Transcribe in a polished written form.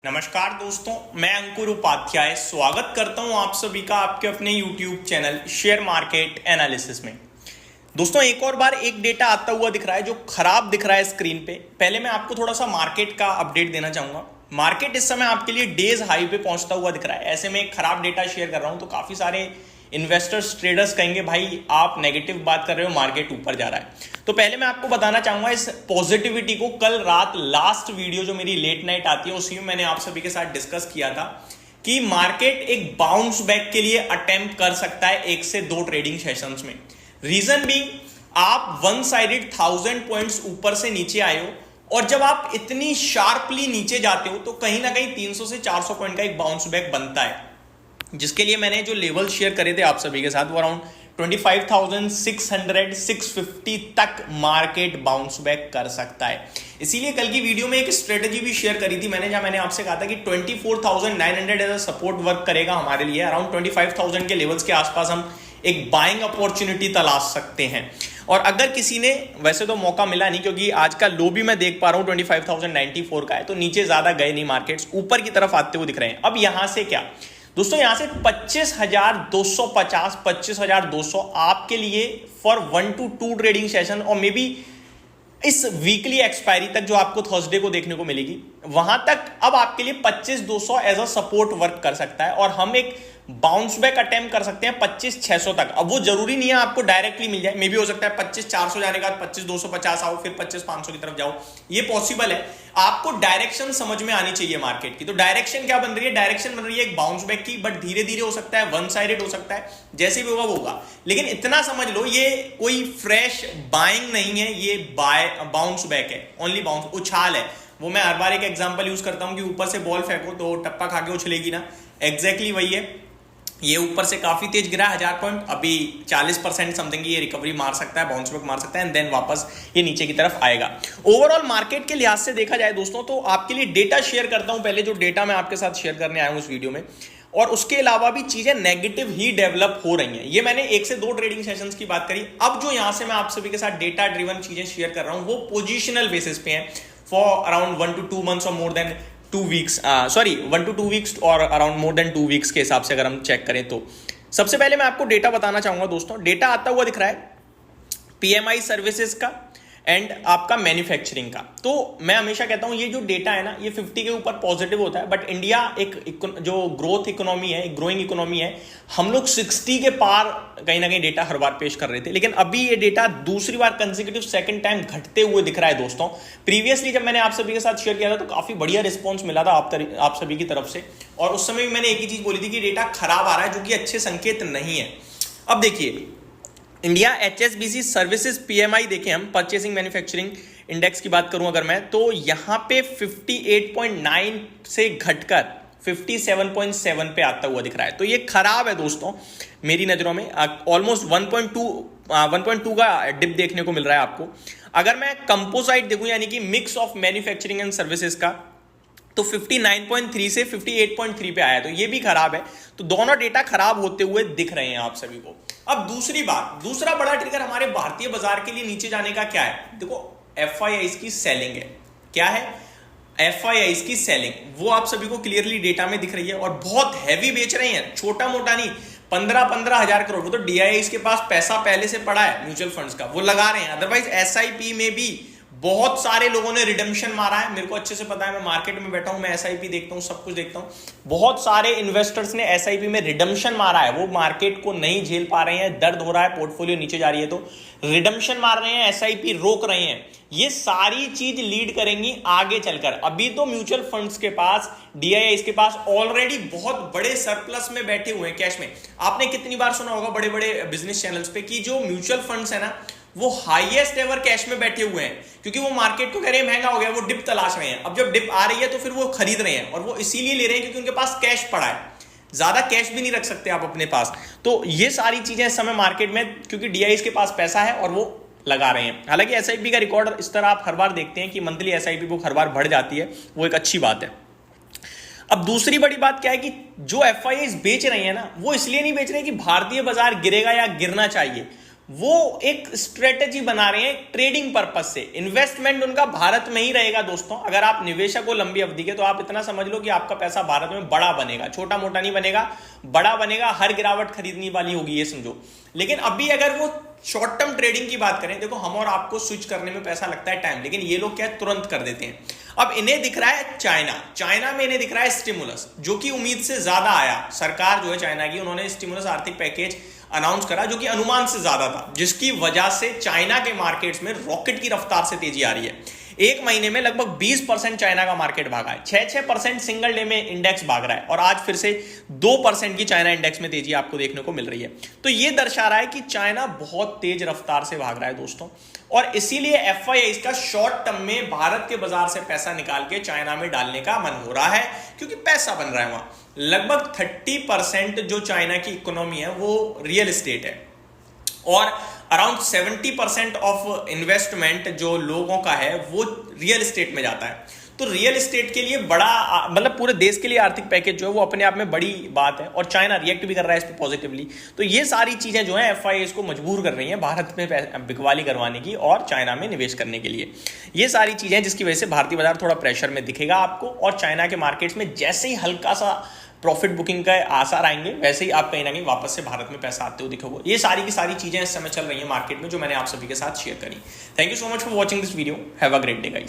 नमस्कार दोस्तों, मैं अंकुर उपाध्याय स्वागत करता हूं आप सभी का आपके अपने YouTube channel share market analysis में। दोस्तों, एक और बार एक डेटा आता हुआ दिख रहा है जो खराब दिख रहा है स्क्रीन पे। पहले मैं आपको थोड़ा सा मार्केट का अपडेट देना चाहूंगा। मार्केट इस समय आपके लिए डेज हाई पे पहुंचता हुआ दिख रहा है। ऐसे में एक खराब डेटा शेयर कर रहा हूं तो काफी सारे इन्वेस्टर्स ट्रेडर्स कहेंगे भाई आप नेगेटिव बात कर रहे हो, मार्केट ऊपर जा रहा है। तो पहले मैं आपको बताना चाहूंगा इस पॉजिटिविटी को। कल रात लास्ट वीडियो जो मेरी लेट नाइट आती है उसी में मैंने आप सभी के साथ डिस्कस किया था कि मार्केट एक बाउंस बैक के लिए अटेम्प्ट कर सकता है 1 से 2 ट्रेडिंग सेशंस में। रीजन भी, आप वन साइडेड 1000 पॉइंट्स ऊपर से नीचे आए हो और जब आप इतनी शार्पली नीचे जाते हो तो कहीं ना कहीं 300 से 400 पॉइंट का एक बाउंस बैक बनता है, जिसके लिए मैंने जो लेवल शेयर करे थे आप सभी के साथ वो अराउंड 25,600 650 तक मार्केट बाउंस बैक कर सकता है। इसीलिए कल की वीडियो में एक स्ट्रेटजी भी शेयर करी थी मैंने, जहां मैंने आपसे कहा था कि 24,900 एज अ सपोर्ट वर्क करेगा हमारे लिए। अराउंड 25,000 के लेवल्स के आसपास हम एक बाइंग अपॉर्चुनिटी तलाश सकते हैं। और अगर किसी ने, वैसे तो मौका मिला नहीं क्योंकि आज का लो भी मैं देख पा रहा हूं 25,094 का है, तो नीचे ज्यादा गए नहीं मार्केट्स, ऊपर की तरफ आते हुए दिख रहे हैं। अब यहां से क्या दोस्तों, यहां से 25,250 25,200 आपके लिए फॉर 1 to 2 ट्रेडिंग सेशन और मे बी इस वीकली एक्सपायरी तक जो आपको थर्सडे को देखने को मिलेगी, वहां तक अब आपके लिए 25,200 एज अ सपोर्ट वर्क कर सकता है और हम एक बाउंस बैक अटेम्प्ट कर सकते हैं 25,600 तक। अब वो जरूरी नहीं है आपको डायरेक्टली मिल जाए, मे भी हो सकता है 25,400 जाने का 25,250 आओ फिर 25,500 की तरफ जाओ, ये पॉसिबल है। आपको डायरेक्शन समझ में आनी चाहिए मार्केट की। तो डायरेक्शन क्या बन रही है? डायरेक्शन बन रही है एक बाउंस बैक की, बट धीरे धीरे हो सकता है, वन साइडेड हो सकता है, जैसे भी होगा वो होगा। लेकिन इतना समझ लो ये कोई फ्रेश बाइंग नहीं है, ये बाउंस बैक है, ओनली बाउंस, उछाल है। वो मैं हर बार एक एग्जांपल यूज करता हूं कि ऊपर से बॉल फेंको तो टप्पा खा के उछलेगी ना, एग्जैक्टली वही है। ये ऊपर से काफी तेज गिरा 1000 पॉइंट, अभी 40% समथिंग ये रिकवरी मार सकता है, बाउंस बैक मार सकता है एंड देन वापस ये नीचे की तरफ आएगा। ओवरऑल मार्केट के लिहाज से देखा जाए दोस्तों तो आपके लिए डेटा शेयर करता हूं। पहले जो डेटा मैं आपके साथ शेयर करने आया हूं इस वीडियो में, और उसके अलावा भी चीजें नेगेटिव ही डेवलप हो रही हैं। ये मैंने 1 से 2 ट्रेडिंग सेशंस की बात करी। अब जो यहां से मैं आप सभी के साथ डेटा ड्रिवन चीजें शेयर कर रहा हूं वो पोजिशनल बेसिस पे है फॉर अराउंड 1 to 2 months और more than 2 weeks, 1 to 2 weeks और अराउंड मोर देन 2 weeks के हिसाब से अगर हम चेक करें तो सबसे पहले मैं आपको डेटा बताना चाहूंगा दोस्तों। डेटा आता हुआ दिख रहा है पीएमआई सर्विसेज का एंड आपका मैन्युफैक्चरिंग का। तो मैं हमेशा कहता हूं ये जो डेटा है ना, ये 50 के ऊपर पॉजिटिव होता है, बट इंडिया एक जो ग्रोथ इकोनॉमी है, एक ग्रोइंग इकोनॉमी है, हम लोग 60 के पार कहीं ना कहीं डेटा हर बार पेश कर रहे थे। लेकिन अभी ये डेटा दूसरी बार कंसेक्यूटिव सेकंड टाइम घटते हुए दिख रहा है दोस्तों। प्रीवियसली जब मैंने आप सभी के साथ शेयर किया था तो काफी बढ़िया रिस्पॉन्स मिला था आप सभी की तरफ से, और उस समय भी मैंने एक ही चीज बोली थी कि डेटा खराब आ रहा है, जो कि अच्छे संकेत नहीं है। अब देखिए, इंडिया HSBC सर्विसेज PMI देखें हम, परचेसिंग मैन्युफैक्चरिंग इंडेक्स की बात करूं अगर मैं, तो यहां पे 58.9 से घटकर 57.7 पे आता हुआ दिख रहा है। तो ये खराब है दोस्तों मेरी नजरों में। ऑलमोस्ट 1.2 का डिप देखने को मिल रहा है आपको। अगर मैं कंपोजाइट देखूं यानी कि mix of manufacturing and services का, तो 59.3 से 58.3 पे आया, तो ये भी खराब है। तो दोनों डेटा खराब होते हुए दिख रहे हैं आप सभी को। अब दूसरी बात, दूसरा बड़ा ट्रिगर हमारे भारतीय बाजार के लिए नीचे जाने का क्या है? देखो, FIIs की सेलिंग है। क्या है? FIIs की सेलिंग, वो आप सभी को क्लियरली डेटा में दिख रही है और बहुत हैवी बेच रहे हैं, छोटा मोटा नहीं। 15 हजार करोड़, वो तो DIIs के पास पैसा पहले से पड़ा है म्यूचुअल फंड्स का, वो लगा रहे हैं। अदरवाइज SIP में भी बहुत सारे लोगों ने रिडम्पशन मारा है, मेरे को अच्छे से पता है, मैं मार्केट में बैठा हूं, मैं SIP देखता हूं, सब कुछ देखता हूं। बहुत सारे इन्वेस्टर्स ने SIP में रिडम्पशन मारा है, वो मार्केट को नहीं झेल पा रहे हैं, दर्द हो रहा है, पोर्टफोलियो नीचे जा रही है तो रिडम्पशन मार रहे हैं, SIP रोक रहे हैं। ये सारी चीज लीड करेंगी आगे चलकर। अभी तो म्यूचुअल फंड्स के पास, DIIs के पास ऑलरेडी बहुत बड़े सरप्लस में बैठे हुए हैं कैश में। आपने कितनी बार सुना होगा बड़े बड़े बिजनेस चैनल्स पे कि जो म्यूचुअल फंड्स है ना, वो हाईएस्ट एवर कैश में बैठे हुए हैं, क्योंकि वो मार्केट को कह रहे हैं महंगा हो गया, वो डिप तलाश रहे हैं। अब जब डिप आ रही है तो फिर वो खरीद रहे हैं, और वो इसीलिए ले रहे हैं क्योंकि उनके पास कैश पड़ा है। ज्यादा कैश भी नहीं रख सकते आप अपने पास। तो ये सारी चीजें इस समय मार्केट में, क्योंकि DIIs के पास पैसा है और वो लगा रहे हैं। हालांकि SIP का रिकॉर्ड इस तरह आप हर बार देखते हैं कि मंथली SIP बुक हर बार बढ़ जाती है, वो एक अच्छी बात है। अब दूसरी बड़ी बात क्या है कि जो FIIs बेच रहे हैं ना, वो इसलिए नहीं बेच रहे कि भारतीय बाजार गिरेगा या गिरना चाहिए, वो एक स्ट्रेटेजी बना रहे हैं ट्रेडिंग पर्पस से। इन्वेस्टमेंट उनका भारत में ही रहेगा दोस्तों। अगर आप निवेशक हो लंबी अवधि के तो आप इतना समझ लो कि आपका पैसा भारत में बड़ा बनेगा, छोटा मोटा नहीं बनेगा, बड़ा बनेगा, हर गिरावट खरीदने वाली होगी, ये समझो। लेकिन अभी अगर वो शॉर्ट टर्म ट्रेडिंग की बात करें, देखो हम और आपको स्विच करने में पैसा लगता है टाइम, लेकिन ये लोग क्या तुरंत कर देते हैं। अब इन्हें दिख रहा है चाइना में इन्हें दिख रहा है स्टिमुलस, जो कि उम्मीद से ज्यादा आया। सरकार जो है चाइना की, उन्होंने स्टिमुलस आर्थिक पैकेज अनाउंस करा जो कि अनुमान से ज्यादा था, जिसकी वजह से चाइना के मार्केट्स में रॉकेट की रफ्तार से तेजी आ रही है। एक महीने में लगभग 20% चाइना का मार्केट भागा है, 6% सिंगल डे में इंडेक्स भाग रहा है, और आज फिर से 2% की चाइना इंडेक्स में तेजी आपको देखने को मिल रही है। तो ये दर्शा रहा है कि चाइना बहुत तेज रफ्तार से भाग रहा है दोस्तों, और इसीलिए FIIs का शॉर्ट टर्म में भारत के बाजार से पैसा निकाल के चाइना में डालने का मन हो रहा है, क्योंकि पैसा बन रहा है वहां। लगभग 30% जो चाइना की इकोनॉमी है वो रियल एस्टेट है, और अराउंड 70% ऑफ इन्वेस्टमेंट जो लोगों का है वो रियल एस्टेट में जाता है। तो रियल एस्टेट के लिए बड़ा, मतलब पूरे देश के लिए आर्थिक पैकेज जो है वो अपने आप में बड़ी बात है, और चाइना रिएक्ट भी कर रहा है इस पर पॉजिटिवली। तो ये सारी चीजें जो है FIIs को मजबूर कर रही हैं भारत में बिकवाली करवाने की और चाइना में निवेश करने के लिए। ये सारी चीजें जिसकी वजह से भारतीय बाजार थोड़ा प्रेशर में दिखेगा आपको, और चाइना के मार्केट्स में जैसे ही हल्का सा प्रॉफिट बुकिंग का आसार आएंगे, वैसे ही आप कहीं ना कहीं वापस से भारत में पैसा आते हुए दिखोगे। ये सारी की सारी चीजें इस समय चल रही हैं मार्केट में, जो मैंने आप सभी के साथ शेयर करी। Thank you so much for watching this video. Have a great day guys.